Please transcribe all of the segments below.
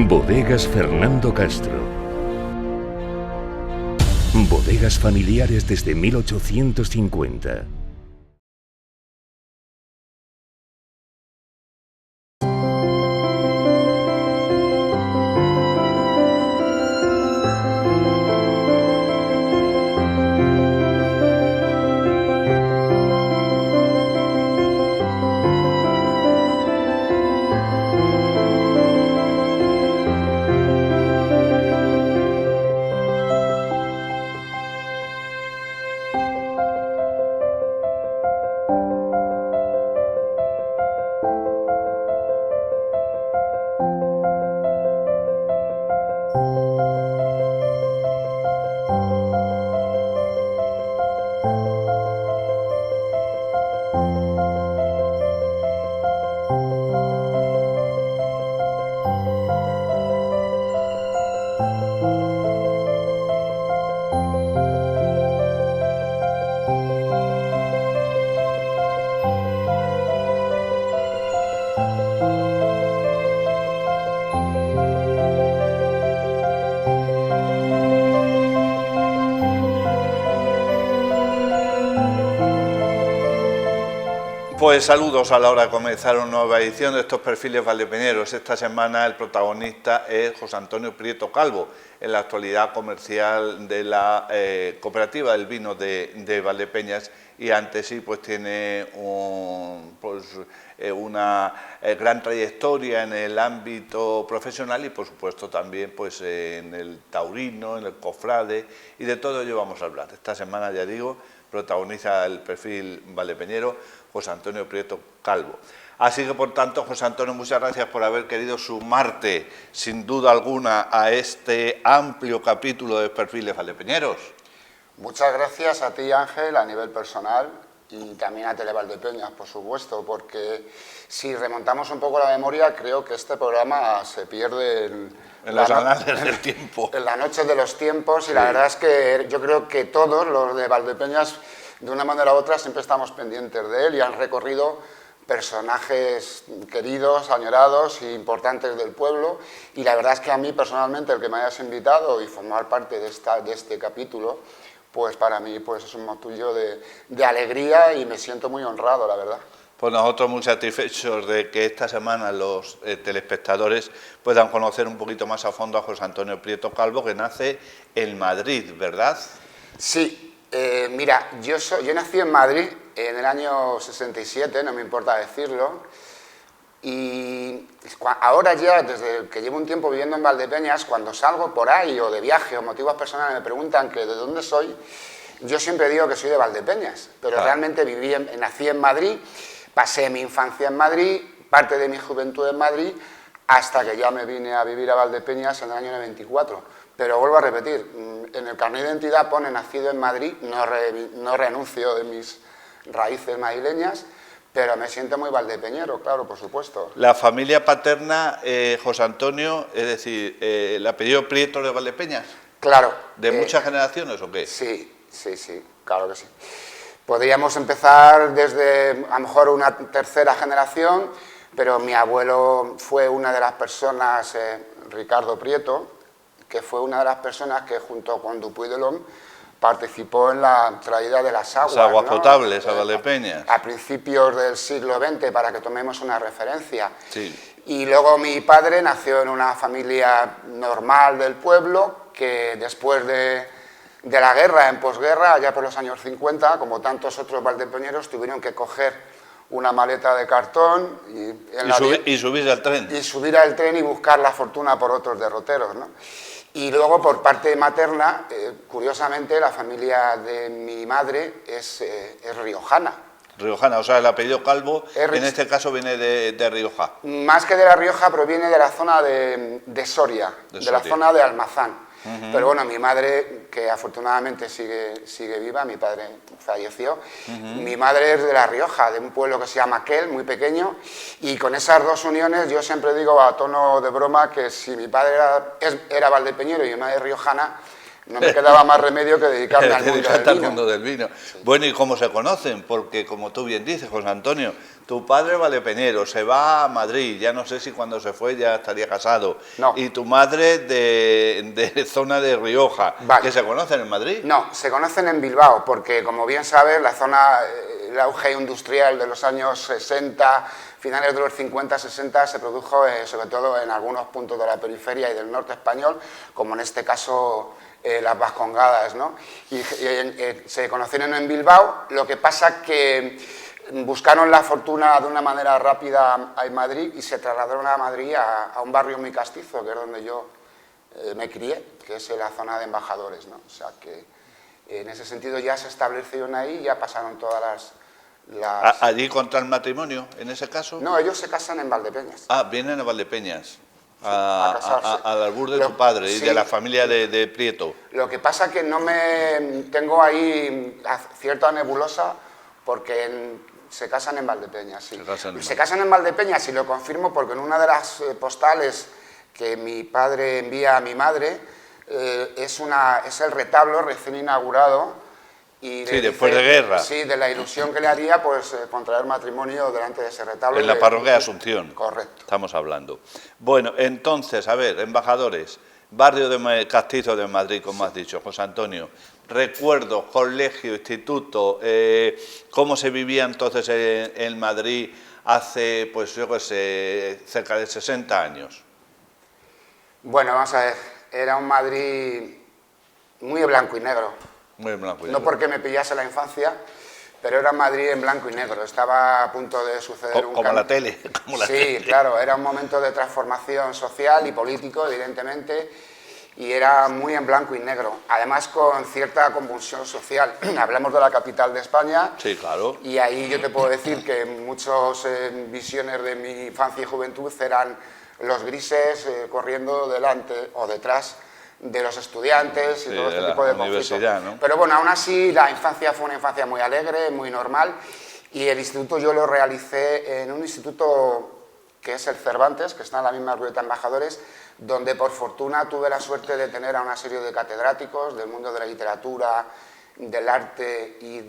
Bodegas Fernando Castro. Bodegas familiares desde 1850. Pues saludos a la hora de comenzar una nueva edición de estos perfiles valdepeñeros. Esta semana el protagonista es José Antonio Prieto Calvo, en la actualidad comercial de la cooperativa del vino de Valdepeñas, y ante sí pues tiene una gran trayectoria en el ámbito profesional y por supuesto también pues en el taurino, en el cofrade, y de todo ello vamos a hablar. Esta semana, ya digo, protagoniza el perfil valdepeñero José Antonio Prieto Calvo. Así que, por tanto, José Antonio, muchas gracias por haber querido sumarte, sin duda alguna, a este amplio capítulo de perfiles valdepeñeros. Muchas gracias a ti, Ángel, a nivel personal, y también a Televaldepeñas, por supuesto, porque si remontamos un poco la memoria, creo que este programa se pierde en los anales del tiempo. En las noches de los tiempos, y sí. La verdad es que yo creo que todos los de Valdepeñas, de una manera u otra, siempre estamos pendientes de él, y han recorrido personajes queridos, añorados e importantes del pueblo, y la verdad es que a mí personalmente el que me hayas invitado y formar parte de este capítulo, pues para mí pues es un motivo de alegría, y me siento muy honrado, la verdad. Pues nosotros muy satisfechos de que esta semana los telespectadores puedan conocer un poquito más a fondo a José Antonio Prieto Calvo, que nace en Madrid, ¿verdad? Sí. Mira, yo nací en Madrid en el año 67, no me importa decirlo, y ahora ya, desde que llevo un tiempo viviendo en Valdepeñas, cuando salgo por ahí o de viaje o motivos personales me preguntan que de dónde soy, yo siempre digo que soy de Valdepeñas, pero realmente nací en Madrid, pasé mi infancia en Madrid, parte de mi juventud en Madrid, hasta que ya me vine a vivir a Valdepeñas en el año 94. Pero vuelvo a repetir, en el carnet de identidad pone nacido en Madrid, no renuncio de mis raíces madrileñas, pero me siento muy valdepeñero, claro, por supuesto. La familia paterna, José Antonio, es decir, ¿el apellido Prieto de Valdepeñas? Claro. ¿De muchas generaciones o qué? Sí, claro que sí. Podríamos empezar desde, a lo mejor, una tercera generación, pero mi abuelo fue una de las personas, Ricardo Prieto, que fue una de las personas que junto con Dupuy de Lom participó en la traída de las aguas. Las aguas potables a Valdepeñas. A principios del siglo XX, para que tomemos una referencia. Sí. Y luego mi padre nació en una familia normal del pueblo, que después de la guerra, en posguerra, allá por los años 50, como tantos otros valdepeñeros, tuvieron que coger una maleta de cartón y subir al tren. Y subir al tren y buscar la fortuna por otros derroteros, ¿no? Y luego, por parte materna, curiosamente, la familia de mi madre es riojana. Riojana, o sea, el apellido Calvo, en este caso viene de Rioja. Más que de La Rioja, proviene de la zona de Soria, de la zona de Almazán. Pero bueno, mi madre, que afortunadamente sigue viva, mi padre falleció, mi madre es de La Rioja, de un pueblo que se llama Quel, muy pequeño, y con esas dos uniones yo siempre digo a tono de broma que si mi padre era valdepeñero y mi madre riojana, no me quedaba más remedio que dedicarme al mundo del vino. Sí. Bueno, ¿y cómo se conocen? Porque, como tú bien dices, José Antonio, Tu padre valdepeñero, se va a Madrid, ya no sé si cuando se fue ya estaría casado. No. Y tu madre de zona de Rioja, Vale. ¿que se conocen en Madrid? No, se conocen en Bilbao, porque como bien sabes, la zona, el auge industrial de los años 60, finales de los 50, 60, se produjo sobre todo en algunos puntos de la periferia y del norte español, como en este caso las Vascongadas, ¿no? Y se conocieron en Bilbao, lo que pasa que buscaron la fortuna de una manera rápida en Madrid y se trasladaron a Madrid a un barrio muy castizo, que es donde yo me crié, que es la zona de Embajadores, ¿no? O sea que en ese sentido ya se establecieron ahí, ya pasaron todas las... ¿Allí contra el matrimonio, en ese caso? No, ellos se casan en Valdepeñas. Ah, vienen a Valdepeñas, a casarse. al albur de tu padre y sí. de la familia de Prieto. Lo que pasa que no me... tengo ahí cierta nebulosa porque se casan en Valdepeñas, sí. Se casan en Valdepeñas y lo confirmo porque en una de las postales que mi padre envía a mi madre es el retablo recién inaugurado. Y sí, después de guerra. Sí, de la ilusión que le haría pues contraer matrimonio delante de ese retablo. En la parroquia de Asunción. Correcto. Estamos hablando. Bueno, entonces, a ver, Embajadores, barrio castizo de Madrid, como has dicho, José Antonio. Recuerdos, colegio, instituto, cómo se vivía entonces en Madrid hace, pues yo qué sé, cerca de 60 años. Bueno, vamos a ver, era un Madrid muy blanco y negro. Muy blanco y negro. No porque me pillase la infancia, pero era Madrid en blanco y negro. Estaba a punto de suceder un como cambio. la tele. Como la sí, tele. Claro, era un momento de transformación social y político, evidentemente, y era muy en blanco y negro. Además, con cierta convulsión social. Hablamos de la capital de España. Sí, claro. Y ahí yo te puedo decir que muchas visiones de mi infancia y juventud eran los grises corriendo delante o detrás de los estudiantes y todo este tipo de conflictos. ¿No? Pero bueno, aún así la infancia fue una infancia muy alegre, muy normal, y el instituto yo lo realicé en un instituto que es el Cervantes, que está en la misma Rueta Embajadores, donde por fortuna tuve la suerte de tener a una serie de catedráticos del mundo de la literatura, del arte y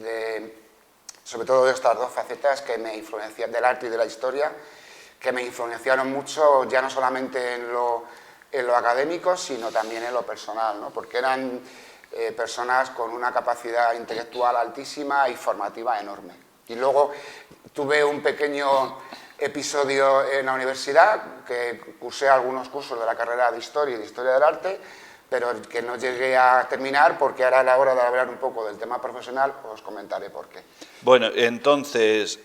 sobre todo de estas dos facetas que me influenciaron, del arte y de la historia, que me influenciaron mucho, ya no solamente en lo académico, sino también en lo personal, ¿no? Porque eran personas con una capacidad intelectual altísima y formativa enorme. Y luego tuve un pequeño episodio en la universidad, que cursé algunos cursos de la carrera de Historia y de Historia del Arte, pero que no llegué a terminar porque ahora a la hora de hablar un poco del tema profesional os comentaré por qué. Bueno, entonces,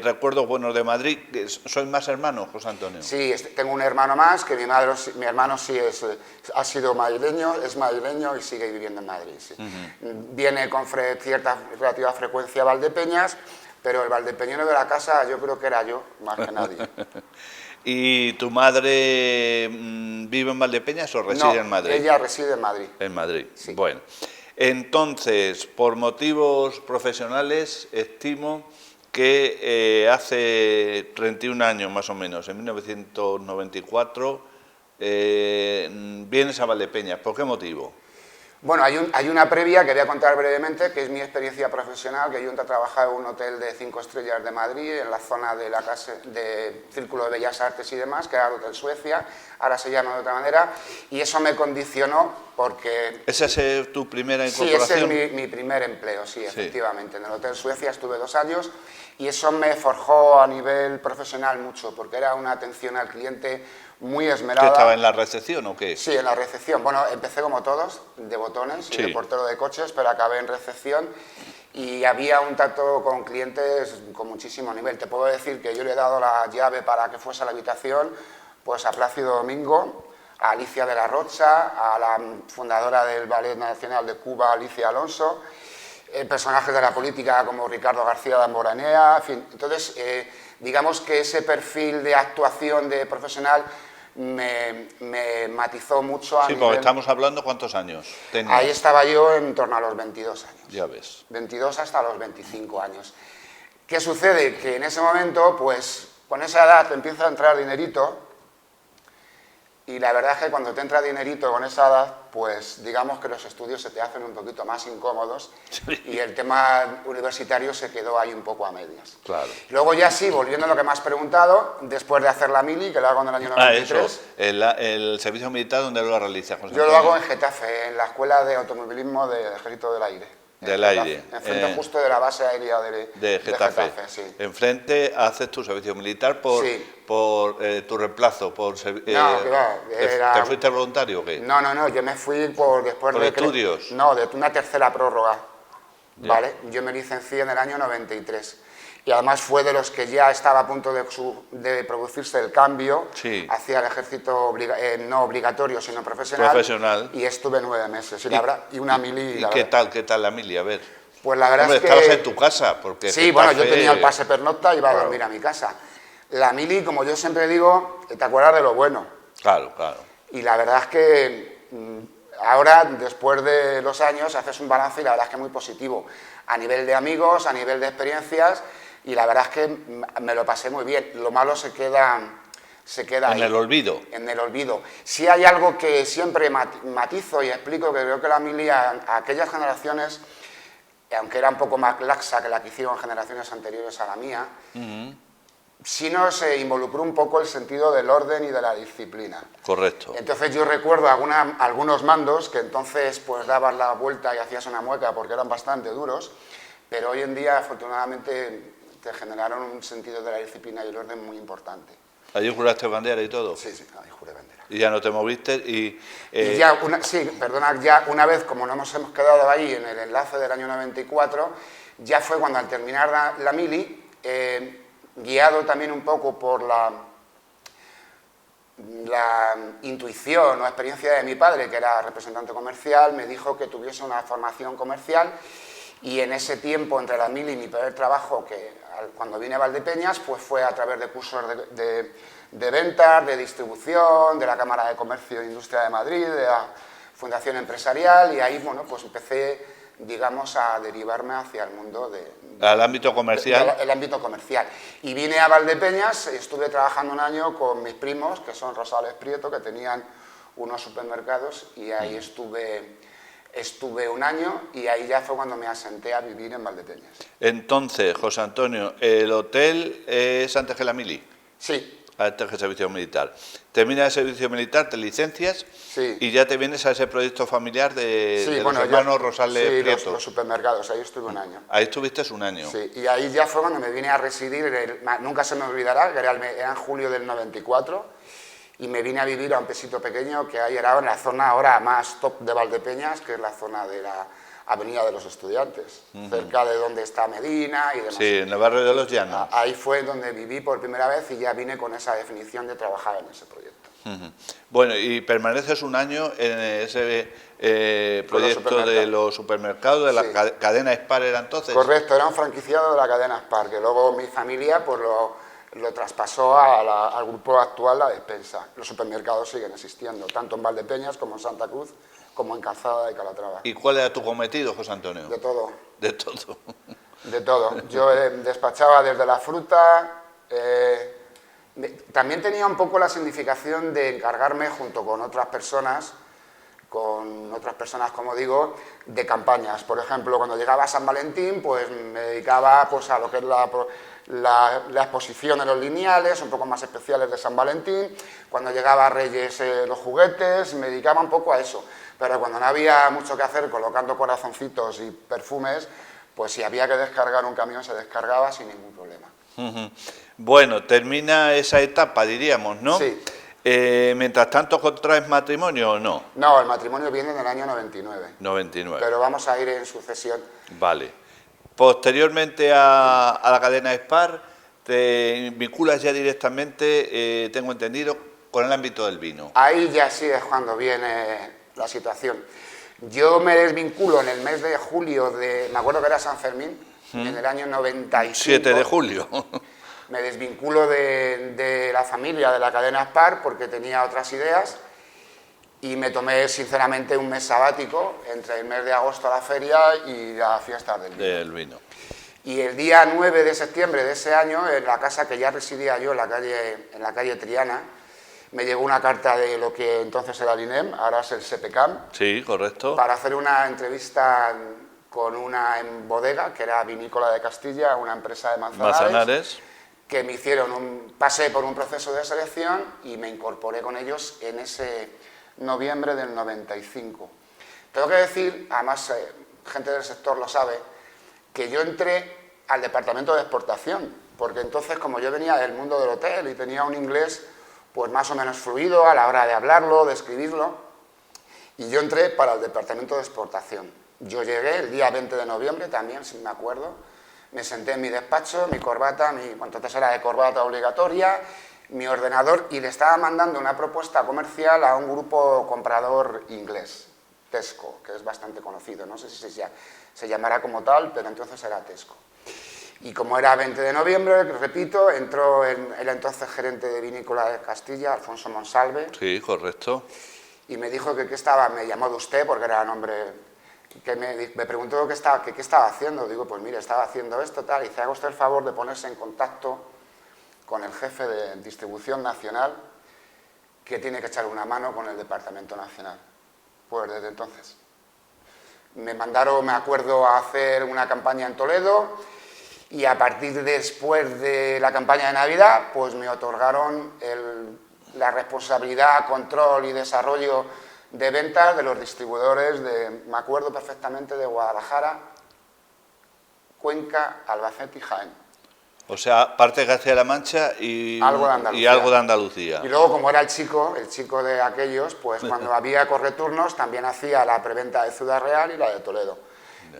recuerdos buenos de Madrid. ¿Sois más hermanos, José Antonio? Sí, tengo un hermano más, que mi hermano sí ha sido madrileño, es madrileño y sigue viviendo en Madrid. Sí. Viene con cierta relativa frecuencia a Valdepeñas, pero el valdepeñero de la casa yo creo que era yo, más que nadie. ¿Y tu madre vive en Valdepeñas o reside en Madrid? Ella reside en Madrid. En Madrid, sí. Bueno. Entonces, por motivos profesionales, estimo que hace 31 años más o menos, en 1994, vienes a Valdepeñas. ¿Por qué motivo? Bueno, hay una previa que voy a contar brevemente, que es mi experiencia profesional, que yo entré a trabajar en un hotel de 5 estrellas de Madrid, en la zona de la casa de Círculo de Bellas Artes y demás, que era el Hotel Suecia, ahora se llama de otra manera, y eso me condicionó porque... ¿Esa es tu primera incorporación? Sí, ese es mi primer empleo, sí, efectivamente. En el Hotel Suecia estuve 2 años y eso me forjó a nivel profesional mucho, porque era una atención al cliente muy esmerada. ¿Que estaba en la recepción o qué? Sí, en la recepción. Bueno, empecé como todos, de botones y de portero de coches, pero acabé en recepción y había un trato con clientes con muchísimo nivel. Te puedo decir que yo le he dado la llave para que fuese a la habitación pues a Plácido Domingo, a Alicia de la Rocha, a la fundadora del Ballet Nacional de Cuba, Alicia Alonso, personajes de la política como Ricardo García de Amboranea, en fin. Entonces, digamos que ese perfil de actuación de profesional me matizó mucho a Sí, nivel... porque estamos hablando, ¿cuántos años tenías? Ahí estaba yo en torno a los 22 años. Ya ves. 22 hasta los 25 años. ¿Qué sucede? Que en ese momento, pues, con esa edad te empieza a entrar dinerito y la verdad es que cuando te entra dinerito con esa edad, pues digamos que los estudios se te hacen un poquito más incómodos y el tema universitario se quedó ahí un poco a medias. Claro. Luego ya sí, volviendo a lo que me has preguntado, después de hacer la mili, que lo hago en el año 93... Eso, el servicio militar, ¿dónde lo realizas, José Yo lo Antonio? hago en Getafe, en la Escuela de Automovilismo del Ejército del Aire. Del Aire. Enfrente justo de la base aérea de Getafe. sí. Enfrente haces tu servicio militar por tu reemplazo, por No, que va, ¿Te fuiste voluntario o qué? No, yo me fui después ¿Por de... estudios? No, de una tercera prórroga, Ya. ¿vale? Yo me licencié en el año 93. Y además fue de los que ya estaba a punto de producirse el cambio Sí. hacia el ejército no obligatorio, sino profesional. Y estuve 9 meses. Y una mili... ¿Y qué tal la mili? A ver. Pues la verdad Hombre, es que... estabas en tu casa, porque... Sí, bueno, yo Getafe- tenía el pase pernocta y iba a Claro. dormir a mi casa. La mili, como yo siempre digo, te acuerdas de lo bueno. Claro. Y la verdad es que ahora, después de los años, haces un balance y la verdad es que es muy positivo. A nivel de amigos, a nivel de experiencias, y la verdad es que me lo pasé muy bien. Lo malo se queda ahí. En el olvido. En el olvido. Sí hay algo que siempre matizo y explico, que creo que la mili a aquellas generaciones, aunque era un poco más laxa que la que hicieron generaciones anteriores a la mía, sí nos involucró un poco el sentido del orden y de la disciplina. Correcto. Entonces yo recuerdo algunos mandos que entonces pues dabas la vuelta y hacías una mueca porque eran bastante duros, pero hoy en día afortunadamente te generaron un sentido de la disciplina y el orden muy importante. ¿Allí juraste bandera y todo? Sí, ahí juré bandera. Y ya no te moviste Y ya, ya una vez, como no nos hemos quedado ahí en el enlace del año 94, ya fue cuando al terminar la mili, guiado también un poco por la intuición o experiencia de mi padre, que era representante comercial, me dijo que tuviese una formación comercial, y en ese tiempo, entre la mili y mi primer trabajo, cuando vine a Valdepeñas, pues fue a través de cursos de ventas, de distribución, de la Cámara de Comercio e Industria de Madrid, de la Fundación Empresarial, y ahí, bueno, pues empecé, digamos, a derivarme hacia el mundo al ámbito comercial. el ámbito comercial. Y vine a Valdepeñas, estuve trabajando un año con mis primos, que son Rosales Prieto, que tenían unos supermercados, y ahí estuve un año, y ahí ya fue cuando me asenté a vivir en Valdepeñas. Entonces, José Antonio, ¿el hotel es antes que la mili? Sí. Antes que el servicio militar. Terminas el servicio militar, te licencias Sí. y ya te vienes a ese proyecto familiar de los yo- hermanos Rosales sí, Prieto. los supermercados, ahí estuve un año. Ahí estuviste un año. Sí, y ahí ya fue cuando me vine a residir, nunca se me olvidará, que era en julio del 94, y me vine a vivir a un pesito pequeño que hay ahora en la zona ahora más top de Valdepeñas, que es la zona de la Avenida de los Estudiantes, cerca de donde está Medina y demás. Sí, en el barrio de los Llanos. Ahí fue donde viví por primera vez y ya vine con esa definición de trabajar en ese proyecto. Bueno, y permaneces un año en ese proyecto de los supermercados, de la cadena Spar era entonces. Correcto, era un franquiciado de la cadena Spar, que luego mi familia pues lo traspasó al grupo actual, la Despensa. Los supermercados siguen existiendo, tanto en Valdepeñas como en Santa Cruz, como en Calzada de Calatrava. ¿Y cuál era tu cometido, José Antonio? De todo. De todo. De todo. Yo despachaba desde la fruta. También tenía un poco la significación de encargarme junto con otras personas, como digo, de campañas. Por ejemplo, cuando llegaba San Valentín, pues me dedicaba pues, a lo que es la exposición de los lineales, un poco más especiales de San Valentín. Cuando llegaba Reyes, los juguetes, me dedicaba un poco a eso. Pero cuando no había mucho que hacer colocando corazoncitos y perfumes, pues si había que descargar un camión se descargaba sin ningún problema. Bueno, termina esa etapa, diríamos, ¿no? Sí. Mientras tanto, ¿contraes matrimonio o no? No, el matrimonio viene en el año 99. 99. Pero vamos a ir en sucesión. Vale. Posteriormente a la cadena Spar, te vinculas ya directamente, tengo entendido, con el ámbito del vino. Ahí ya sí es cuando viene la situación. Yo me desvinculo en el mes de julio me acuerdo que era San Fermín, en el año 95. 7 de julio. Me desvinculo de la familia de la cadena Spar porque tenía otras ideas y me tomé sinceramente un mes sabático entre el mes de agosto a la feria y la fiesta del vino. Y el día 9 de septiembre de ese año, en la casa que ya residía yo, en la calle Triana, me llegó una carta de lo que entonces era el INEM, ahora es el SEPECAM, Sí, correcto. para hacer una entrevista con una bodega, que era Vinícola de Castilla, una empresa de Manzanares. que me hicieron pasé por un proceso de selección y me incorporé con ellos en ese noviembre del 95. Tengo que decir, además gente del sector lo sabe, que yo entré al departamento de exportación, porque entonces como yo venía del mundo del hotel y tenía un inglés pues más o menos fluido a la hora de hablarlo, de escribirlo, y yo entré para el departamento de exportación. Yo llegué el día 20 de noviembre también, si me acuerdo, me senté en mi despacho, mi corbata, entonces era de corbata obligatoria, mi ordenador, y le estaba mandando una propuesta comercial a un grupo comprador inglés, Tesco, que es bastante conocido, no sé si se llamará como tal, pero entonces era Tesco. Y como era 20 de noviembre, repito, entró el entonces gerente de Vinícola de Castilla, Alfonso Monsalve. Sí, correcto. Y me dijo que qué estaba, me llamó de usted porque era nombre, que me preguntó qué estaba haciendo. Digo, pues mire, estaba haciendo esto, tal, y dice, haga usted el favor de ponerse en contacto con el jefe de distribución nacional, que tiene que echar una mano con el departamento nacional. Pues desde entonces. Me mandaron, me acuerdo, a hacer una campaña en Toledo, y a partir de después de la campaña de Navidad, pues me otorgaron la responsabilidad, control y desarrollo de ventas de los distribuidores me acuerdo perfectamente, de Guadalajara, Cuenca, Albacete y Jaén. O sea, parte de Castilla-La Mancha y algo de Andalucía. Y luego, como era el chico de aquellos, pues cuando había correturnos también hacía la preventa de Ciudad Real y la de Toledo.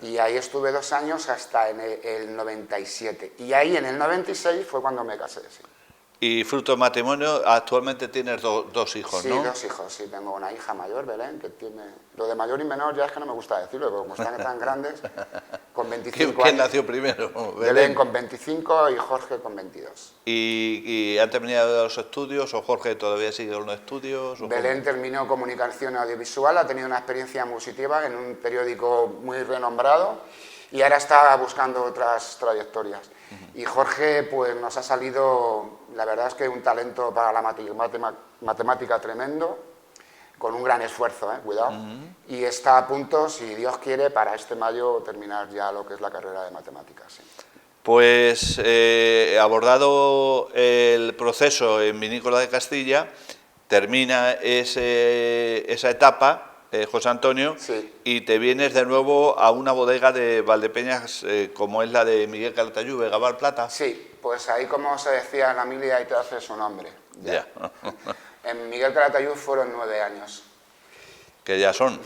Y ahí estuve 2 años hasta en el 97. Y ahí en el 96 fue cuando me casé, sí. Y fruto de matrimonio, actualmente tienes dos hijos, ¿no? Sí, 2 hijos, sí. Tengo una hija mayor, Belén, que tiene... Lo de mayor y menor ya es que no me gusta decirlo, porque como están tan grandes, con 25 años... ¿Quién nació primero? Belén con 25 y Jorge con 22. ¿Y han terminado los estudios o Jorge todavía sigue los estudios? Belén terminó comunicación audiovisual, ha tenido una experiencia positiva en un periódico muy renombrado y ahora está buscando otras trayectorias. Y Jorge, pues nos ha salido, la verdad es que un talento para la matemática tremendo, con un gran esfuerzo, cuidado, y está a punto, si Dios quiere, para este mayo terminar ya lo que es la carrera de matemáticas. Sí. Pues abordado el proceso en Vinícola de Castilla, termina esa etapa, José Antonio, Sí. y te vienes de nuevo a una bodega de Valdepeñas como es la de Miguel Calatayud, Vegabar Plata. Sí, pues ahí, como se decía en la milia, ahí te hace su nombre. Ya. En Miguel Calatayud fueron 9 años. Que ya son.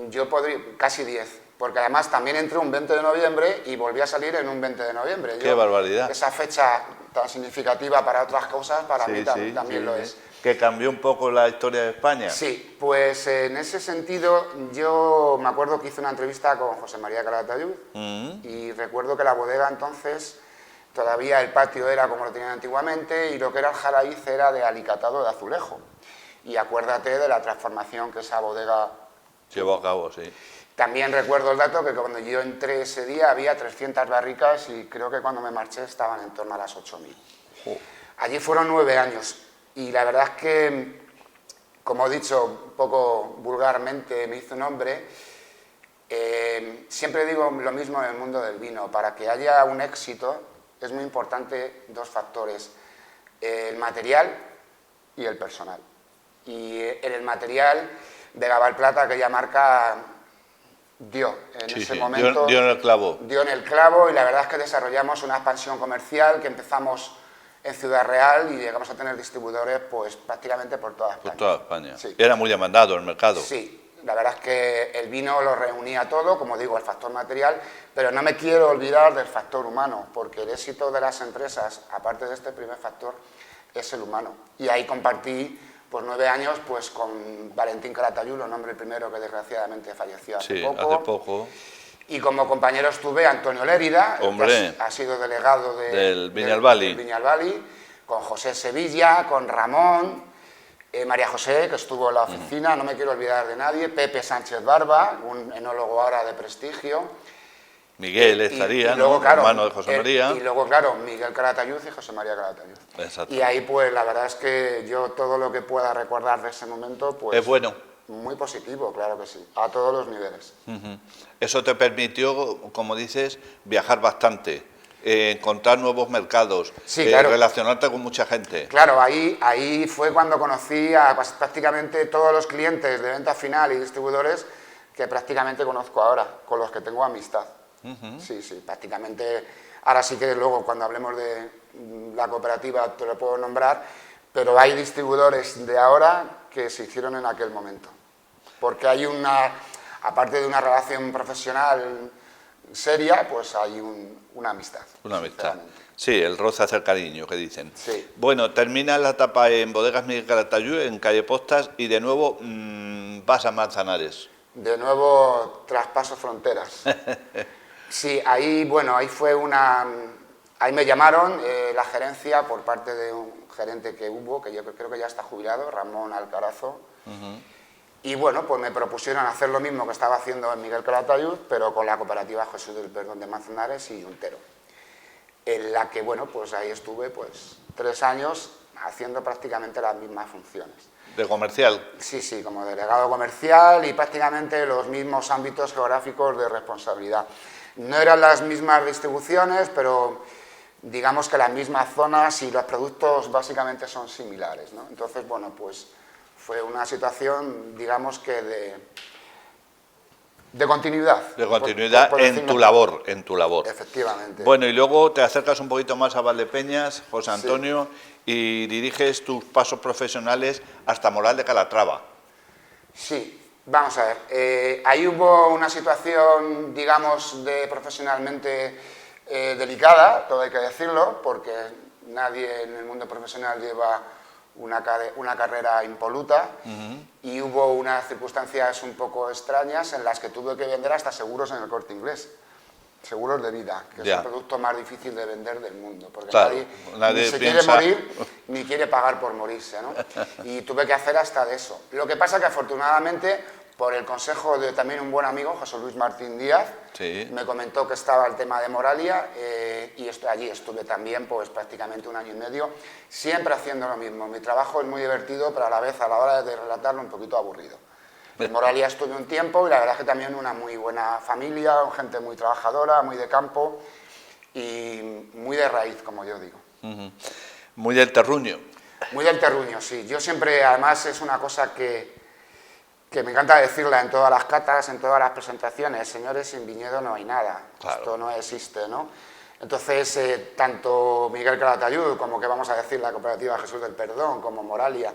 Yo podría, casi 10, porque además también entré un 20 de noviembre y volví a salir en un 20 de noviembre. ¡Qué barbaridad! Esa fecha tan significativa para otras cosas, para mí también lo es. Que cambió un poco la historia de España. Sí, pues en ese sentido yo me acuerdo que hice una entrevista con José María Calatayud y recuerdo que la bodega entonces todavía el patio era como lo tenían antiguamente y lo que era el jaraíz era de alicatado de azulejo. Y acuérdate de la transformación que esa bodega llevó a cabo, sí. También recuerdo el dato que cuando yo entré ese día había 300 barricas y creo que cuando me marché estaban en torno a las 8.000. Allí fueron 9 años y la verdad es que, como he dicho un poco vulgarmente, me hizo un hombre. Siempre digo lo mismo en el mundo del vino, para que haya un éxito es muy importante 2 factores, el material y el personal. Y en el material, Vegabar Plata, aquella marca, dio en ese momento... Dio en el clavo. Dio en el clavo y la verdad es que desarrollamos una expansión comercial que empezamos en Ciudad Real y llegamos a tener distribuidores pues prácticamente por toda España. Por toda España. Sí. Era muy demandado el mercado. Sí, la verdad es que el vino lo reunía todo, como digo, el factor material, pero no me quiero olvidar del factor humano, porque el éxito de las empresas, aparte de este primer factor, es el humano. Y ahí compartí pues 9 años pues con Valentín Calatayud, lo nombre el primero que desgraciadamente falleció hace poco. Y como compañero estuve Antonio Lérida, que ha sido delegado del Viñalbali, con José Sevilla, con Ramón, María José, que estuvo en la oficina, no me quiero olvidar de nadie, Pepe Sánchez Barba, un enólogo ahora de prestigio, Miguel estaría, y luego, ¿no? claro, Hermano de José María. Y luego, claro, Miguel Calatayud y José María Calatayud. Exacto. Y ahí, pues, la verdad es que yo todo lo que pueda recordar de ese momento, pues... Es bueno. Muy positivo, claro que sí, a todos los niveles. Eso te permitió, como dices, viajar bastante, encontrar nuevos mercados, Sí, claro. relacionarte con mucha gente. Claro, ahí fue cuando conocí a prácticamente todos los clientes de venta final y distribuidores que prácticamente conozco ahora, con los que tengo amistad. Sí, sí, prácticamente. Ahora sí que luego cuando hablemos de la cooperativa te lo puedo nombrar, pero hay distribuidores de ahora que se hicieron en aquel momento. Porque hay aparte de una relación profesional seria, pues hay una amistad. Una amistad. Sí, el roce hace el cariño, que dicen. Sí. Bueno, termina la etapa en Bodegas Miguel Calatayud, en calle Postas, y de nuevo vas a Manzanares. De nuevo traspaso fronteras. Sí, ahí fue ahí me llamaron la gerencia por parte de un gerente que hubo, que yo creo que ya está jubilado, Ramón Alcarazo. Y bueno, pues me propusieron hacer lo mismo que estaba haciendo en Miguel Calatayud, pero con la cooperativa Jesús del Perdón de Manzanares y Juntero. En la que, bueno, pues ahí estuve pues 3 años haciendo prácticamente las mismas funciones. ¿De comercial? Sí, sí, como delegado comercial y prácticamente los mismos ámbitos geográficos de responsabilidad. No eran las mismas distribuciones, pero digamos que las mismas zonas y los productos básicamente son similares, ¿no? Entonces, bueno, pues fue una situación, digamos que de continuidad. De continuidad por en tu labor, en tu labor. Efectivamente. Bueno, y luego te acercas un poquito más a Valdepeñas, José Antonio, y diriges tus pasos profesionales hasta Moral de Calatrava. Sí, vamos a ver. Ahí hubo una situación, digamos, profesionalmente delicada, todo hay que decirlo, porque nadie en el mundo profesional lleva una carrera impoluta, y hubo unas circunstancias un poco extrañas en las que tuve que vender hasta seguros en el Corte Inglés. Seguros de vida, que es el producto más difícil de vender del mundo, porque claro, nadie se quiere morir ni quiere pagar por morirse, ¿no? Y tuve que hacer hasta de eso. Lo que pasa que afortunadamente, por el consejo de también un buen amigo, José Luis Martín Díaz, me comentó que estaba el tema de Moralia, y allí estuve también pues prácticamente 1 año y medio, siempre haciendo lo mismo. Mi trabajo es muy divertido, pero a la vez, a la hora de relatarlo, un poquito aburrido. En Moralia estuve un tiempo y la verdad es que también una muy buena familia, gente muy trabajadora, muy de campo y muy de raíz, como yo digo. Muy del terruño. Muy del terruño, sí. Yo siempre, además, es una cosa que me encanta decirla en todas las catas, en todas las presentaciones: señores, sin viñedo no hay nada, claro. Esto no existe, ¿no? Entonces, tanto Miguel Calatayud, como que vamos a decir la cooperativa Jesús del Perdón, como Moralia,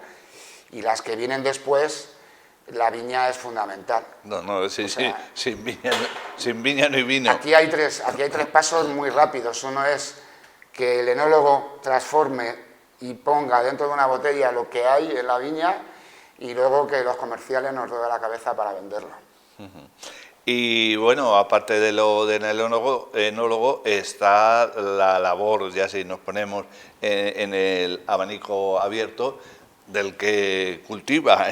y las que vienen después, la viña es fundamental. No, sí, sí, sin viña no hay vino. Aquí hay tres pasos muy rápidos. Uno es que el enólogo transforme y ponga dentro de una botella lo que hay en la viña, y luego que los comerciales nos den la cabeza para venderlo. Y bueno, aparte de lo del enólogo, está la labor, ya si nos ponemos en el abanico abierto, del que cultiva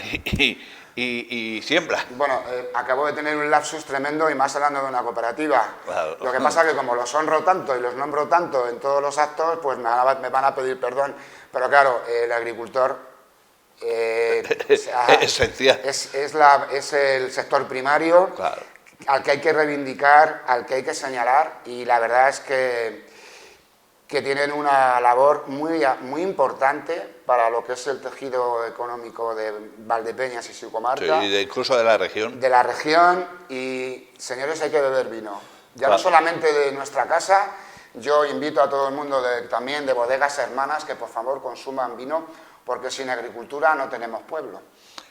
y siembra. Bueno, acabo de tener un lapsus tremendo, y más hablando de una cooperativa. Claro. Lo que pasa es que como los honro tanto y los nombro tanto en todos los actos, pues me van a pedir perdón. Pero claro, el agricultor esencial. Es el sector primario, claro, al que hay que reivindicar, al que hay que señalar, y la verdad es que tienen una labor muy importante para lo que es el tejido económico de Valdepeñas y su comarca. Sí, incluso de la región. De la región, y señores, hay que beber vino. Ya claro, no solamente de nuestra casa, yo invito a todo el mundo también de bodegas hermanas que por favor consuman vino, porque sin agricultura no tenemos pueblo.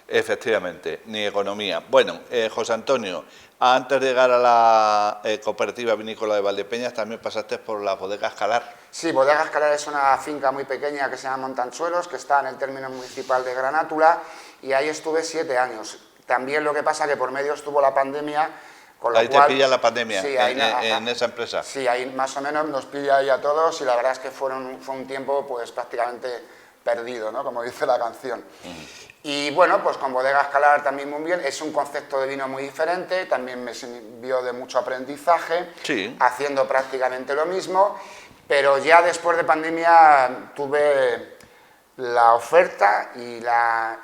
Efectivamente, ni economía. Bueno, José Antonio, antes de llegar a la cooperativa vinícola de Valdepeñas, también pasaste por la bodega Escalar. Sí, bodega Escalar es una finca muy pequeña que se llama Montanchuelos, que está en el término municipal de Granátula, y ahí estuve 7 años. También lo que pasa que por medio estuvo la pandemia, con lo ahí cual, te pilla la pandemia, sí, en esa empresa. Sí, ahí más o menos nos pilla ahí a todos, y la verdad es que fue un tiempo pues prácticamente perdido, ¿no? Como dice la canción. Y bueno, pues con Bodega Escalar también muy bien, es un concepto de vino muy diferente, también me sirvió de mucho aprendizaje, Sí. haciendo prácticamente lo mismo, pero ya después de pandemia tuve la oferta y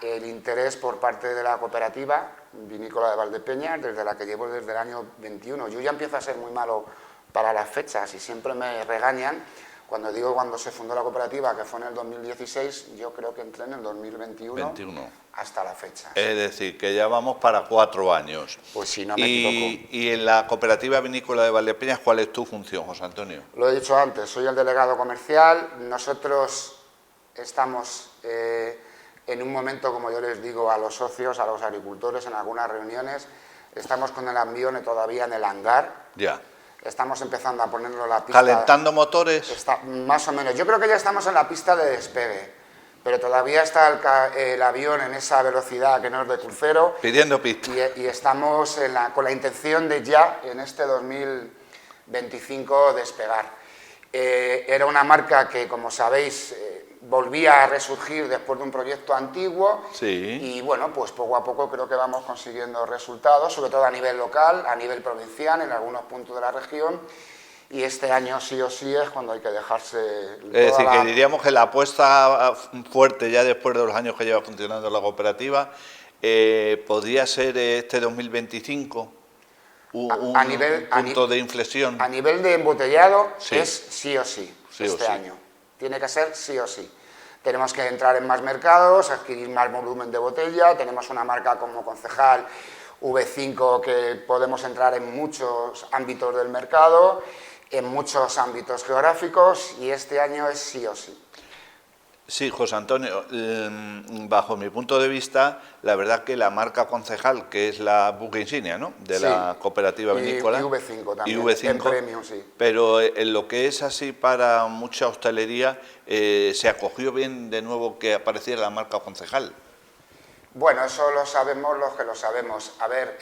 el interés por parte de la cooperativa vinícola de Valdepeñas, desde la que llevo desde el año 21. Yo ya empiezo a ser muy malo para las fechas y siempre me regañan cuando digo cuando se fundó la cooperativa, que fue en el 2016, yo creo que entré en el 2021 hasta la fecha. Es decir, que ya vamos para 4 años. Pues sí, no me equivoco. ¿Y en la cooperativa vinícola de Valdepeñas cuál es tu función, José Antonio? Lo he dicho antes, soy el delegado comercial. Nosotros estamos en un momento, como yo les digo a los socios, a los agricultores, en algunas reuniones, estamos con el Ambione todavía en el hangar. Ya. Estamos empezando a ponerlo en la pista. ¿Calentando motores? Más o menos. Yo creo que ya estamos en la pista de despegue, pero todavía está el avión en esa velocidad que no es de crucero. Pidiendo pista. Y estamos con la intención de ya, en este 2025, despegar. Era una marca que, como sabéis, volvía a resurgir después de un proyecto antiguo. Sí. Y bueno, pues poco a poco creo que vamos consiguiendo resultados, sobre todo a nivel local, a nivel provincial, en algunos puntos de la región. Y este año sí o sí es cuando hay que dejarse... Es decir, que diríamos que la apuesta fuerte ya después de los años que lleva funcionando la cooperativa, podría ser este 2025 un punto de inflexión. A nivel de embotellado Sí. es sí o sí, este sí. año. Tiene que ser sí o sí. Tenemos que entrar en más mercados, adquirir más volumen de botella, tenemos una marca como Concejal V5 que podemos entrar en muchos ámbitos del mercado, en muchos ámbitos geográficos, y este año es sí o sí. Sí, José Antonio, bajo mi punto de vista, la verdad que la marca Concejal, que es la buque insignia, ¿no?, de la cooperativa vinícola. Y V5 también, y V5, en premium, sí. Pero en lo que es así para mucha hostelería, se acogió bien de nuevo que apareciera la marca Concejal. Bueno, eso lo sabemos los que lo sabemos. A ver,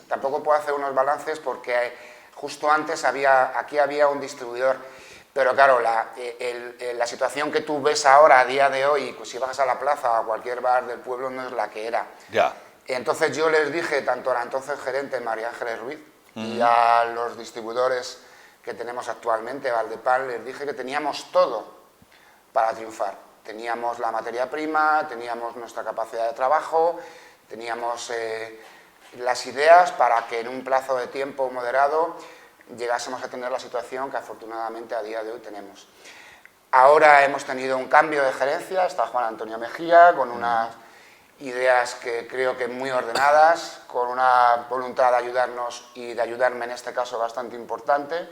tampoco puedo hacer unos balances porque justo antes aquí había un distribuidor. Pero claro, la situación que tú ves ahora, a día de hoy, pues si vas a la plaza o a cualquier bar del pueblo, no es la que era. Ya. Entonces yo les dije, tanto a la entonces gerente María Ángeles Ruiz y a los distribuidores que tenemos actualmente, Valdepal, les dije que teníamos todo para triunfar. Teníamos la materia prima, teníamos nuestra capacidad de trabajo, teníamos las ideas para que en un plazo de tiempo moderado llegásemos a tener la situación que afortunadamente a día de hoy tenemos. Ahora hemos tenido un cambio de gerencia, está Juan Antonio Mejía, con unas ideas que creo que muy ordenadas, con una voluntad de ayudarnos y de ayudarme en este caso bastante importante,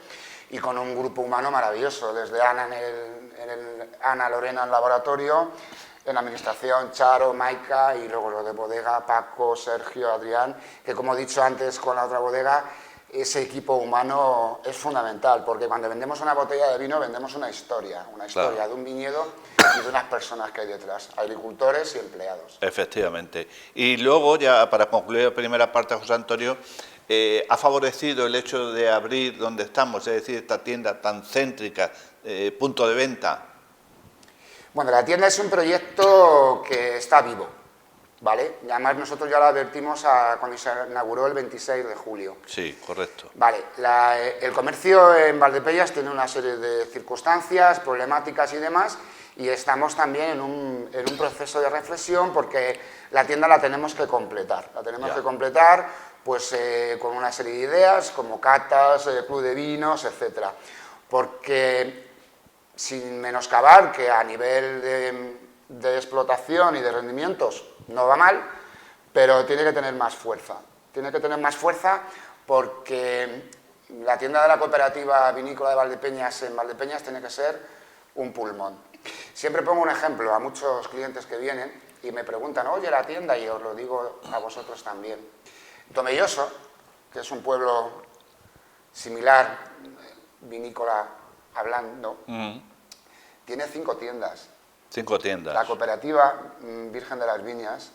y con un grupo humano maravilloso, desde Ana, Ana Lorena en laboratorio, en la administración, Charo, Maika, y luego lo de bodega, Paco, Sergio, Adrián, que como he dicho antes con la otra bodega, ese equipo humano es fundamental, porque cuando vendemos una botella de vino vendemos una historia Claro. de un viñedo y de unas personas que hay detrás, agricultores y empleados. Efectivamente. Y luego, ya para concluir la primera parte, José Antonio, ha favorecido el hecho de abrir donde estamos, es decir, esta tienda tan céntrica, punto de venta. Bueno, la tienda es un proyecto que está vivo, ¿vale? Y además nosotros ya lo advertimos cuando se inauguró el 26 de julio. Sí, correcto. Vale, el comercio en Valdepeñas tiene una serie de circunstancias, problemáticas y demás, y estamos también en un proceso de reflexión porque la tienda la tenemos que completar. La tenemos que completar pues, con una serie de ideas, como catas, club de vinos, etcétera. Porque, sin menoscabar que a nivel de explotación y de rendimientos no va mal, pero tiene que tener más fuerza. Tiene que tener más fuerza porque la tienda de la cooperativa vinícola de Valdepeñas en Valdepeñas tiene que ser un pulmón. Siempre pongo un ejemplo a muchos clientes que vienen y me preguntan, oye, la tienda, y os lo digo a vosotros también. Tomelloso, que es un pueblo similar, vinícola hablando, tiene 5 tiendas. 5 tiendas. La cooperativa Virgen de las Viñas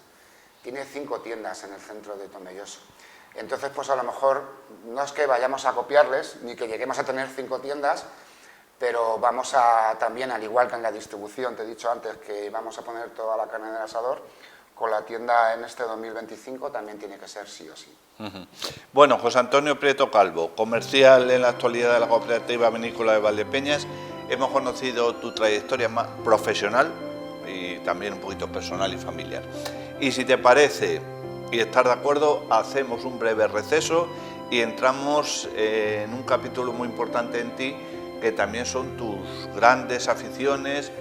tiene 5 tiendas en el centro de Tomelloso. Entonces, pues a lo mejor no es que vayamos a copiarles, ni que lleguemos a tener 5 tiendas, pero vamos a también, al igual que en la distribución, te he dicho antes que vamos a poner toda la carne en el asador, con la tienda en este 2025 también tiene que ser sí o sí. Bueno, José Antonio Prieto Calvo, comercial en la actualidad de la Cooperativa Vinícola de Valdepeñas. Hemos conocido tu trayectoria más profesional y también un poquito personal y familiar. Y si te parece y estás de acuerdo, hacemos un breve receso y entramos en un capítulo muy importante en ti, que también son tus grandes aficiones.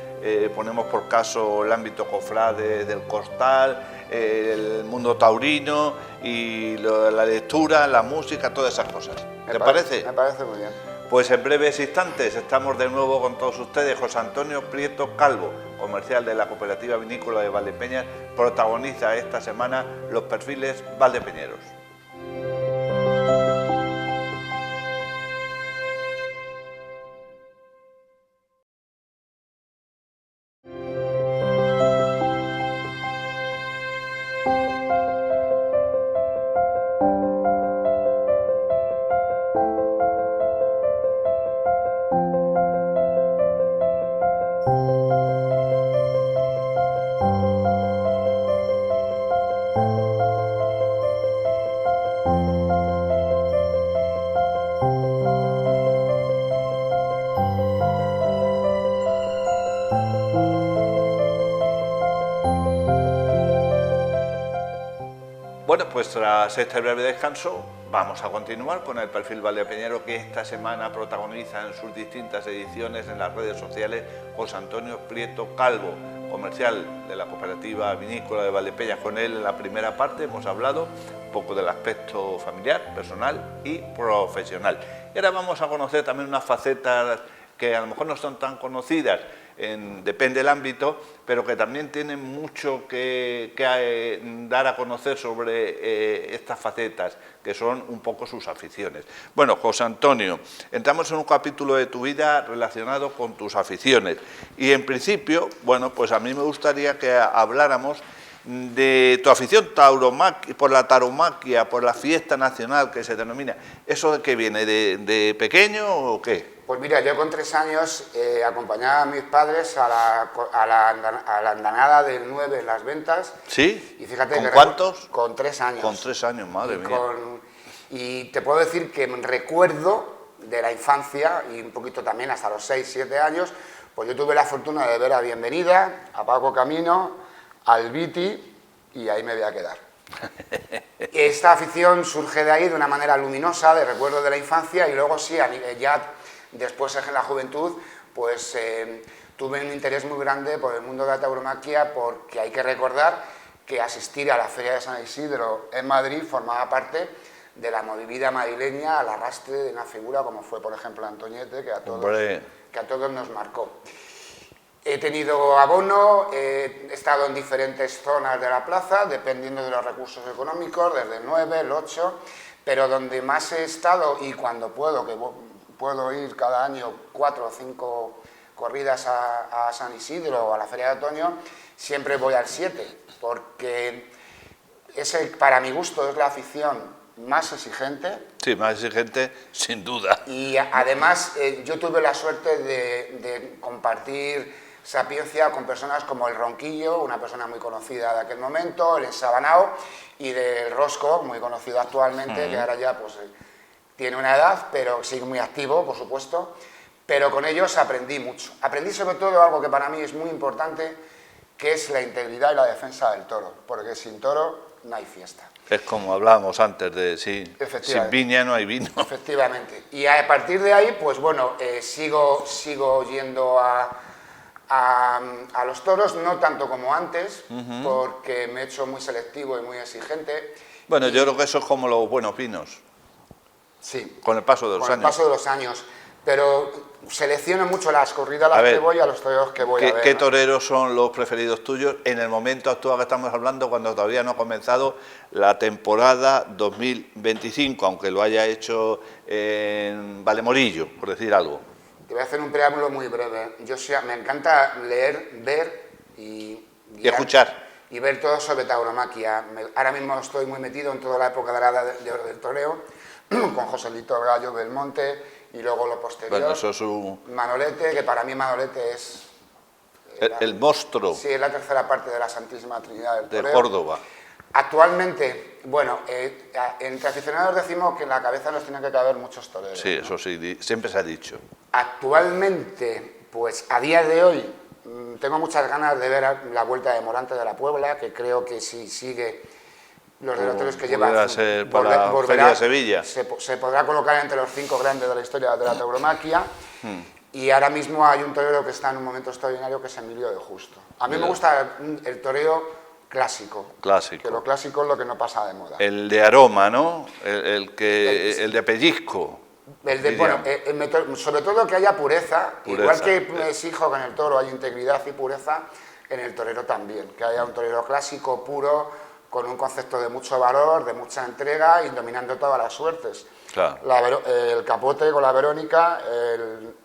Ponemos por caso el ámbito cofrade del costal, el mundo taurino y la lectura, la música, todas esas cosas. ¿Te parece? Me parece muy bien. Pues en breves instantes estamos de nuevo con todos ustedes. José Antonio Prieto Calvo, comercial de la Cooperativa Vinícola de Valdepeñas, protagoniza esta semana los perfiles valdepeñeros. Bueno, pues tras este breve descanso vamos a continuar con el perfil valdepeñero que esta semana protagoniza en sus distintas ediciones en las redes sociales José Antonio Prieto Calvo, comercial de la Cooperativa Vinícola de Valdepeñas. Con él en la primera parte hemos hablado un poco del aspecto familiar, personal y profesional. Y ahora vamos a conocer también unas facetas que a lo mejor no son tan conocidas, depende del ámbito, pero que también tienen mucho que dar a conocer sobre estas facetas, que son un poco sus aficiones. Bueno, José Antonio, entramos en un capítulo de tu vida relacionado con tus aficiones. Y en principio, bueno, pues a mí me gustaría que habláramos de tu afición por la tauromaquia, por la fiesta nacional que se denomina. ¿Eso de qué viene? ¿De pequeño o qué? Pues mira, yo con 3 años acompañaba a mis padres a la andanada del 9 en las ventas. ¿Sí? Y fíjate ¿Con que cuántos? Con 3 años. Con 3 años, madre mía. Y te puedo decir que recuerdo de la infancia y un poquito también hasta los 6, 7 años, pues yo tuve la fortuna de ver a Bienvenida, a Paco Camino, al Viti, y ahí me voy a quedar. Esta afición surge de ahí de una manera luminosa, de recuerdo de la infancia, y luego sí, ya después en la juventud, pues tuve un interés muy grande por el mundo de la tauromaquia, porque hay que recordar que asistir a la Feria de San Isidro en Madrid formaba parte de la movida madrileña al arrastre de una figura como fue, por ejemplo, Antoñete, que a todos nos marcó. He tenido abono, he estado en diferentes zonas de la plaza, dependiendo de los recursos económicos, desde el 9, el 8, pero donde más he estado, y cuando puedo, que puedo ir cada año 4 o 5 corridas a San Isidro o a la Feria de Otoño, siempre voy al 7, porque para mi gusto es la afición más exigente. Sí, más exigente, sin duda. Y además yo tuve la suerte de compartir sapiencia con personas como el Ronquillo, una persona muy conocida de aquel momento, el Ensabanao, y del Rosco, muy conocido actualmente, que ahora ya pues tiene una edad, pero sigue muy activo, por supuesto, pero con ellos aprendí mucho. Aprendí sobre todo algo que para mí es muy importante, que es la integridad y la defensa del toro, porque sin toro no hay fiesta. Es como hablábamos antes de sin viña no hay vino. Efectivamente. Y a partir de ahí, pues bueno, sigo yendo a los toros, no tanto como antes, porque me he hecho muy selectivo y muy exigente. Bueno, yo creo que eso es como los buenos vinos. Sí. Con el paso de los años. Con el paso de los años. Pero selecciono mucho las corridas a las que voy y a los toreros que voy a ver. ¿Qué toreros son los preferidos tuyos en el momento actual que estamos hablando, cuando todavía no ha comenzado la temporada 2025, aunque lo haya hecho en Valdemorillo, por decir algo? Te voy a hacer un preámbulo muy breve. Me encanta leer, ver y escuchar. Y ver todo sobre tauromaquia. Ahora mismo estoy muy metido en toda la época de la edad del toreo, con Joselito Gallo Belmonte, y luego lo posterior, bueno, eso es Manolete, que para mí Manolete es El monstruo. Sí, es la tercera parte de la Santísima Trinidad del De toreo. Córdoba. Actualmente, bueno, entre aficionados decimos que en la cabeza nos tienen que caber muchos toreros. Sí, ¿no? eso sí, siempre se ha dicho. Actualmente, pues a día de hoy, tengo muchas ganas de ver la Vuelta de Morante de la Puebla, que creo que si sigue los derroteros que lleva... Pudiera ser por la Feria de Sevilla. Se podrá colocar entre los 5 grandes de la historia de la tauromaquia. Y ahora mismo hay un torero que está en un momento extraordinario, que es Emilio de Justo. A mí me gusta el toreo clásico. Clásico. Que lo clásico es lo que no pasa de moda. El de aroma, ¿no? El de pellizco. Bueno, sobre todo que haya pureza, igual que exijo que en el toro hay integridad y pureza, en el torero también. Que haya un torero clásico, puro, con un concepto de mucho valor, de mucha entrega y dominando todas las suertes. Claro. El capote con la Verónica,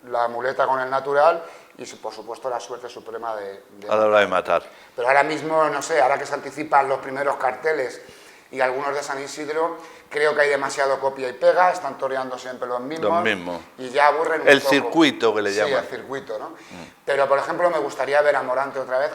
la muleta con el natural y, por supuesto, la suerte suprema de... A la hora de matar. Pero ahora mismo, no sé, ahora que se anticipan los primeros carteles y algunos de San Isidro, creo que hay demasiado copia y pega, están toreando siempre los mismos. Los mismos. Y ya aburren un El poco. circuito que le llaman. Sí, el circuito, ¿no? Pero, por ejemplo, me gustaría ver a Morante otra vez,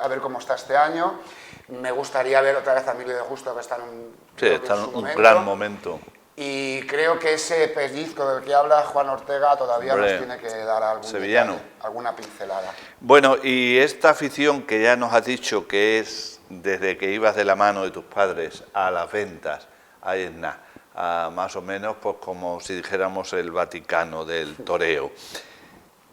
a ver cómo está este año. Me gustaría ver otra vez a Emilio de Justo, que está en un gran momento. Y creo que ese pellizco del que habla Juan Ortega todavía nos tiene que dar alguna pincelada. Bueno, y esta afición que ya nos has dicho que es desde que ibas de la mano de tus padres a las ventas, ahí es nada, más o menos pues como si dijéramos el Vaticano del toreo.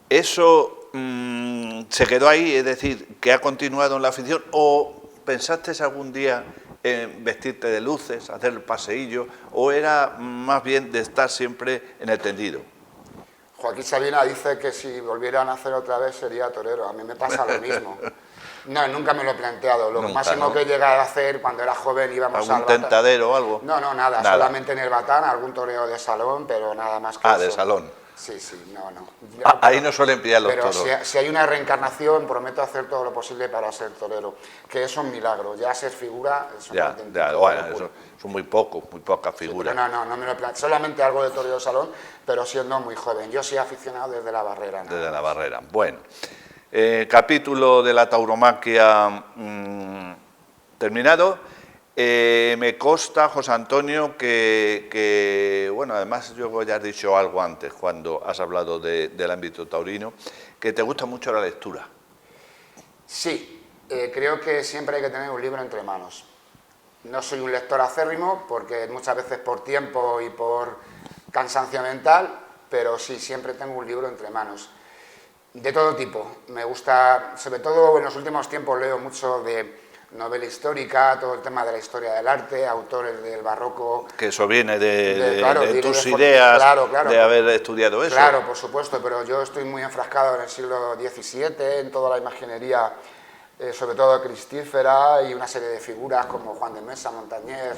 ¿Eso se quedó ahí, es decir, que ha continuado en la afición, o pensaste algún día en vestirte de luces, hacer el paseillo, o era más bien de estar siempre en el tendido? Joaquín Sabina dice que si volvieran a hacer otra vez sería torero. A mí me pasa lo mismo. No, nunca me lo he planteado. Lo máximo que he llegado a hacer cuando era joven íbamos a... ¿Algún tentadero o algo? No, nada, solamente en el Batán, algún toreo de salón, pero nada más que eso. De salón. Sí, no. Ahí no suelen pillar los toros. Pero si hay una reencarnación, prometo hacer todo lo posible para ser torero, que es un milagro. Ya ser figura es un bueno, son muy pocas figuras. Sí, no me lo planteo. Solamente algo de torero de salón, pero siendo muy joven. Yo soy aficionado desde la barrera. Desde la barrera. Bueno, capítulo de la tauromaquia terminado. Me consta, José Antonio, que bueno, además yo ya has dicho algo antes cuando has hablado del ámbito taurino, que te gusta mucho la lectura. Sí, creo que siempre hay que tener un libro entre manos. No soy un lector acérrimo, porque muchas veces por tiempo y por cansancio mental, pero sí, siempre tengo un libro entre manos. De todo tipo. Me gusta, sobre todo en los últimos tiempos leo mucho de novela histórica, todo el tema de la historia del arte, autores del barroco... Que eso viene de tus ideas, claro, de haber estudiado eso. Claro, por supuesto, pero yo estoy muy enfrascado en el siglo XVII, en toda la imaginería, sobre todo cristífera, y una serie de figuras como Juan de Mesa, Montañés...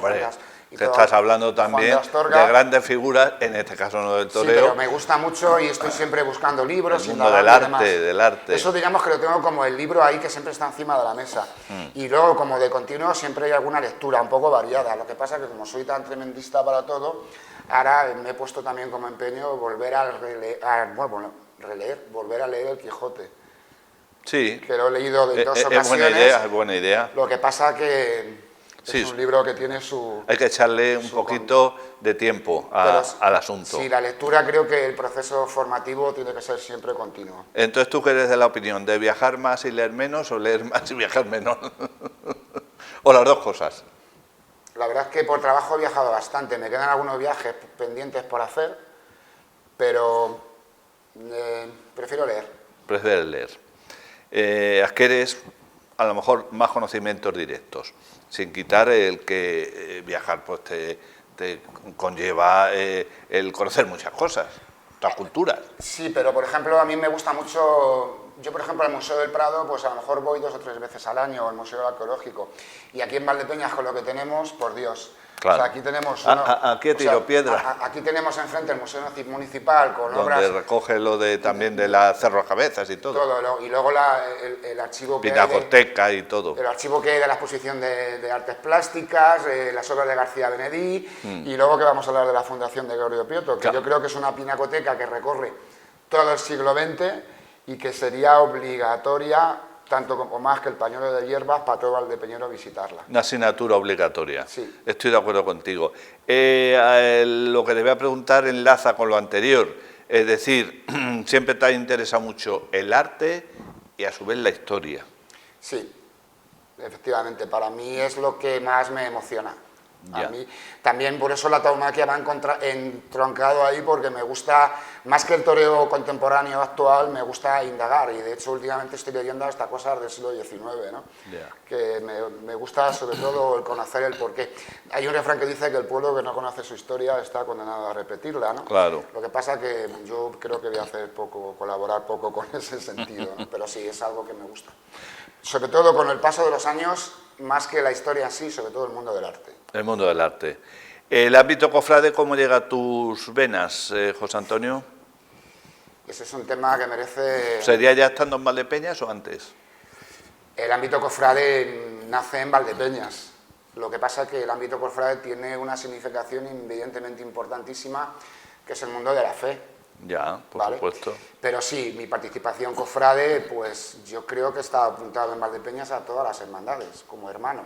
Te estás hablando también de grandes figuras, en este caso no del toreo. Sí, pero me gusta mucho y estoy siempre buscando libros. El mundo del arte. Eso digamos que lo tengo como el libro ahí que siempre está encima de la mesa. Y luego como de continuo siempre hay alguna lectura un poco variada. Lo que pasa es que como soy tan tremendista para todo, ahora me he puesto también como empeño volver a leer El Quijote. Sí. Que lo he leído en dos ocasiones. Es buena idea. Lo que pasa que... Es un libro que tiene su... Hay que echarle un poquito de tiempo al asunto. Sí, la lectura creo que el proceso formativo tiene que ser siempre continuo. Entonces, ¿tú qué eres de la opinión? ¿De viajar más y leer menos o leer más y viajar menos? ¿O las dos cosas? La verdad es que por trabajo he viajado bastante. Me quedan algunos viajes pendientes por hacer, pero prefiero leer. Prefieres leer. Adquieres a lo mejor más conocimientos directos, sin quitar el que viajar pues te conlleva el conocer muchas cosas, otras culturas. Sí, pero por ejemplo a mí me gusta mucho, yo por ejemplo al Museo del Prado pues a lo mejor voy 2 o 3 veces al año, al Museo Arqueológico, y aquí en Valdepeñas con lo que tenemos, por Dios... Claro. O sea, aquí tenemos... aquí a tiro piedra. Aquí tenemos enfrente el Museo Municipal con obras... Donde recoge lo también de la Cerro Cabezas y todo. Y luego el archivo que Pinacoteca y todo. El archivo que hay de la exposición de artes plásticas, las obras de García Benedí, y luego que vamos a hablar de la Fundación de Gregorio Piotto, que yo creo que es una pinacoteca que recorre todo el siglo XX y que sería obligatoria tanto como más que el pañuelo de hierbas para todo Valdepeñero visitarla. Una asignatura obligatoria. Sí. Estoy de acuerdo contigo. Lo que te voy a preguntar enlaza con lo anterior. Es decir, siempre te ha interesado mucho el arte y a su vez la historia. Sí, efectivamente, para mí es lo que más me emociona. Ya. A mí también por eso la tauromaquia va entroncado ahí, porque me gusta, más que el toreo contemporáneo actual, me gusta indagar, y de hecho últimamente estoy leyendo hasta cosas del siglo XIX, ¿no? Ya. Que me gusta sobre todo el conocer el porqué. Hay un refrán que dice que el pueblo que no conoce su historia está condenado a repetirla, ¿no? Claro. Lo que pasa que yo creo que voy a hacer poco, colaborar poco con ese sentido, ¿no? Pero sí, es algo que me gusta. Sobre todo con el paso de los años, más que la historia en sí, sobre todo el mundo del arte. El mundo del arte. El ámbito cofrade, ¿cómo llega a tus venas, José Antonio? Ese es un tema que merece... ¿Sería ya estando en Valdepeñas o antes? El ámbito cofrade nace en Valdepeñas. Lo que pasa es que el ámbito cofrade tiene una significación evidentemente importantísima, que es el mundo de la fe. Ya, por ¿vale? supuesto. Pero sí, mi participación cofrade, pues yo creo que está apuntado en Valdepeñas a todas las hermandades, como hermano.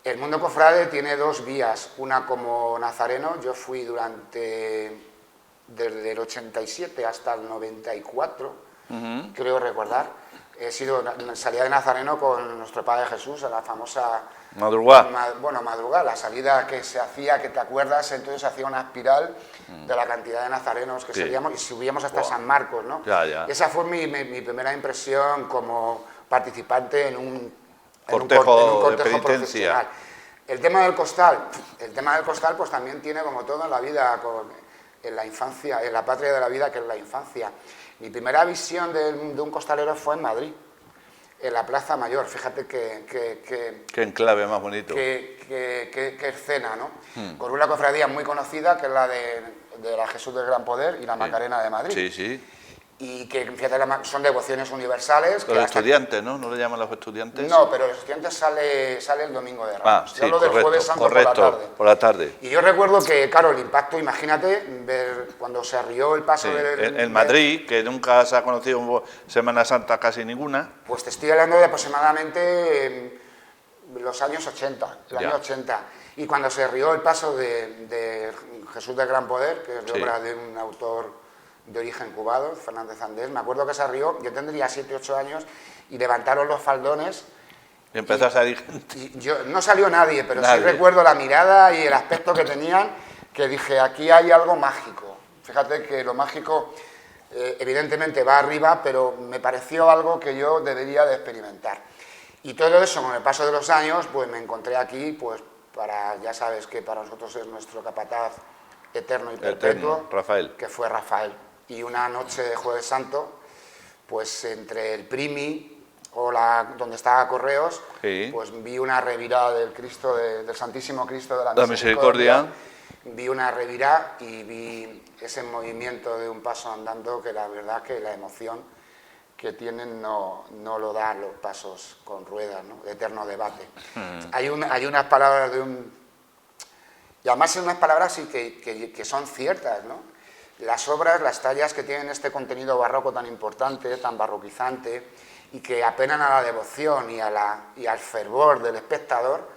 El mundo cofrade tiene dos vías, una como nazareno. Yo fui desde el 87 hasta el 94, creo recordar. Salía de nazareno con nuestro Padre Jesús a la famosa... madrugada, la salida que se hacía, que te acuerdas, entonces hacía una espiral de la cantidad de nazarenos que salíamos y subíamos hasta San Marcos, ¿no? Ya. Esa fue mi primera impresión como participante en un cortejo de penitencia. profesional. El tema del costal pues también tiene, como todo en la vida, en la infancia, en la patria de la vida, que es la infancia. Mi primera visión de un costalero fue en Madrid, en la Plaza Mayor. Fíjate qué enclave más bonito. Qué escena, ¿no? Con una cofradía muy conocida, que es la de la Jesús del Gran Poder y la Macarena de Madrid. Sí, sí. Y que, fíjate, son devociones universales. Los estudiantes, ¿no? ¿No le llaman los estudiantes? No, pero los estudiantes sale el domingo de Ramos. Sí, yo hablo del Jueves Santo por la tarde. Y yo recuerdo que, claro, el impacto, imagínate, ver cuando se arrió el paso en Madrid, que nunca se ha conocido Semana Santa casi ninguna. Pues te estoy hablando de aproximadamente los años 80, año 80. Y cuando se arrió el paso de Jesús del Gran Poder, que es obra de un autor de origen cubano, Fernández Andés, me acuerdo que se arrió, yo tendría 7, 8 años, y levantaron los faldones. Y empezó a salir gente. No salió nadie, pero sí recuerdo la mirada y el aspecto que tenían, que dije, aquí hay algo mágico. Fíjate que lo mágico, evidentemente, va arriba, pero me pareció algo que yo debería de experimentar. Y todo eso, con el paso de los años, pues me encontré aquí, pues ya sabes que para nosotros es nuestro capataz eterno y perpetuo, Rafael. Que fue Rafael. Y una noche de Jueves Santo, pues entre el Primi o donde estaba Correos, pues vi una revirada del Cristo, del Santísimo Cristo de la Misericordia. Vi una revirada y vi ese movimiento de un paso andando, que la verdad que la emoción que tienen no lo dan los pasos con ruedas, ¿no? Eterno debate. Hay unas palabras y además son unas palabras que son ciertas, ¿no? Las obras, las tallas que tienen este contenido barroco tan importante, tan barroquizante, y que apelan a la devoción y al fervor del espectador,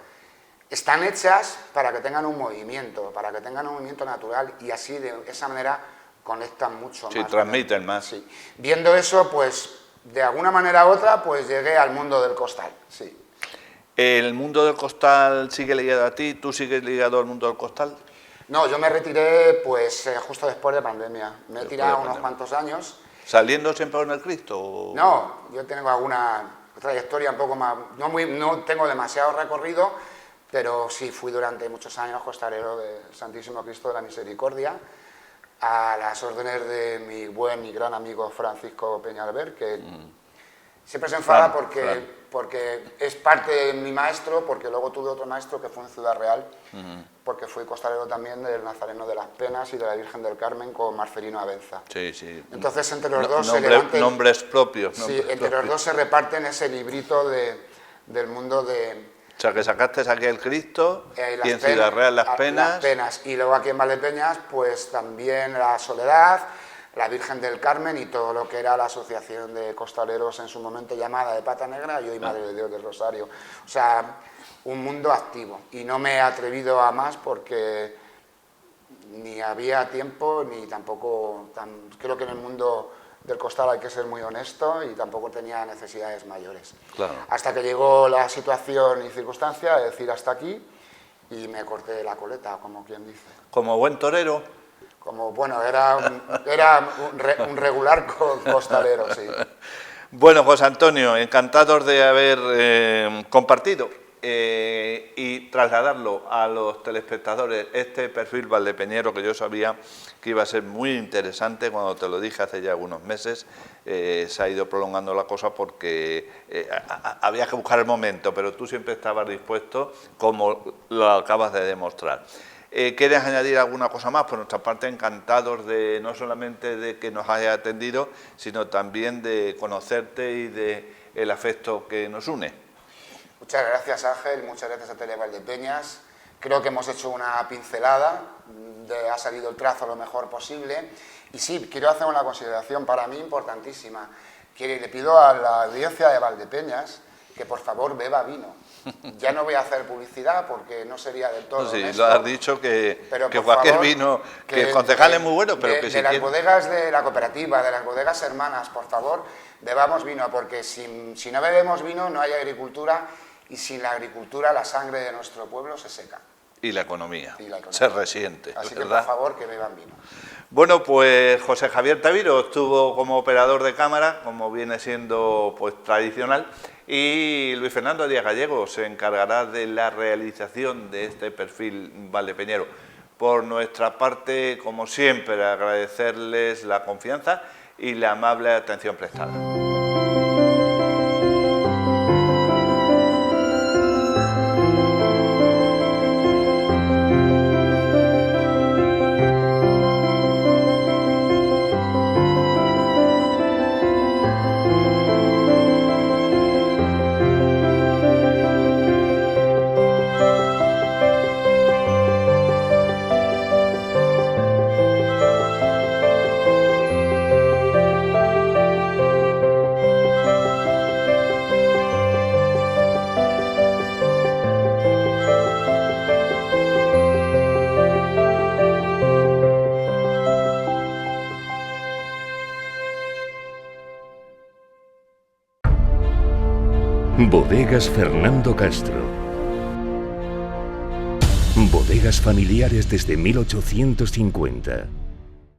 están hechas para que tengan un movimiento natural, y así de esa manera conectan mucho más. Sí, transmiten más. Sí. Viendo eso, pues de alguna manera u otra, pues llegué al mundo del costal, sí. ¿El mundo del costal sigue ligado a ti? ¿Tú sigues ligado al mundo del costal? No, yo me retiré pues justo después de pandemia. Me he tirado unos cuantos años. ¿Saliendo siempre con el Cristo? ¿O? No, yo tengo alguna trayectoria un poco más... No tengo demasiado recorrido, pero sí fui durante muchos años costalero del Santísimo Cristo de la Misericordia, a las órdenes de mi buen y gran amigo Francisco Peñalver, que siempre se enfada porque es parte de mi maestro, porque luego tuve otro maestro que fue en Ciudad Real, porque fui costalero también del Nazareno de las Penas y de la Virgen del Carmen con Marcelino Abenza. Sí, sí. Entonces entre los dos nombres propios. Los dos se reparten ese librito del mundo de... O sea, que sacaste aquí el Cristo y en Ciudad Real las Penas. Y luego aquí en Valdepeñas, pues también la Soledad, la Virgen del Carmen y todo lo que era la Asociación de Costaleros en su momento llamada de Pata Negra y hoy Madre de Dios del Rosario. O sea, un mundo activo. Y no me he atrevido a más porque ni había tiempo ni tampoco... creo que en el mundo del costal hay que ser muy honesto y tampoco tenía necesidades mayores. Claro. Hasta que llegó la situación y circunstancia de decir hasta aquí y me corté la coleta, como quien dice. Como buen torero. Como, bueno, era un regular costalero, sí. Bueno, José Antonio, encantados de haber compartido y trasladarlo a los telespectadores este perfil valdepeñero que yo sabía que iba a ser muy interesante cuando te lo dije hace ya algunos meses. Se ha ido prolongando la cosa porque había que buscar el momento, pero tú siempre estabas dispuesto, como lo acabas de demostrar. ¿Quieres añadir alguna cosa más? Por nuestra parte, encantados de no solamente de que nos hayas atendido, sino también de conocerte y de el afecto que nos une. Muchas gracias, Ángel, muchas gracias a Tele Valdepeñas. Creo que hemos hecho una pincelada, ha salido el trazo lo mejor posible. Y sí, quiero hacer una consideración para mí importantísima. Le pido a la audiencia de Valdepeñas que por favor beba vino. Ya no voy a hacer publicidad porque no sería del todo sí, honesto, lo has dicho que cualquier favor, vino, que el concejal es muy bueno, pero que si de las quiere... bodegas de la cooperativa, de las bodegas hermanas, por favor, bebamos vino, porque si no bebemos vino no hay agricultura y sin la agricultura la sangre de nuestro pueblo se seca. Y la economía, se resiente, así ¿verdad? Que por favor que beban vino. Bueno, pues José Javier Taviro estuvo como operador de cámara, como viene siendo pues tradicional, y Luis Fernando Díaz Gallego se encargará de la realización de este perfil valdepeñero. Por nuestra parte, como siempre, agradecerles la confianza y la amable atención prestada. Bodegas Fernando Castro. Bodegas familiares desde 1850.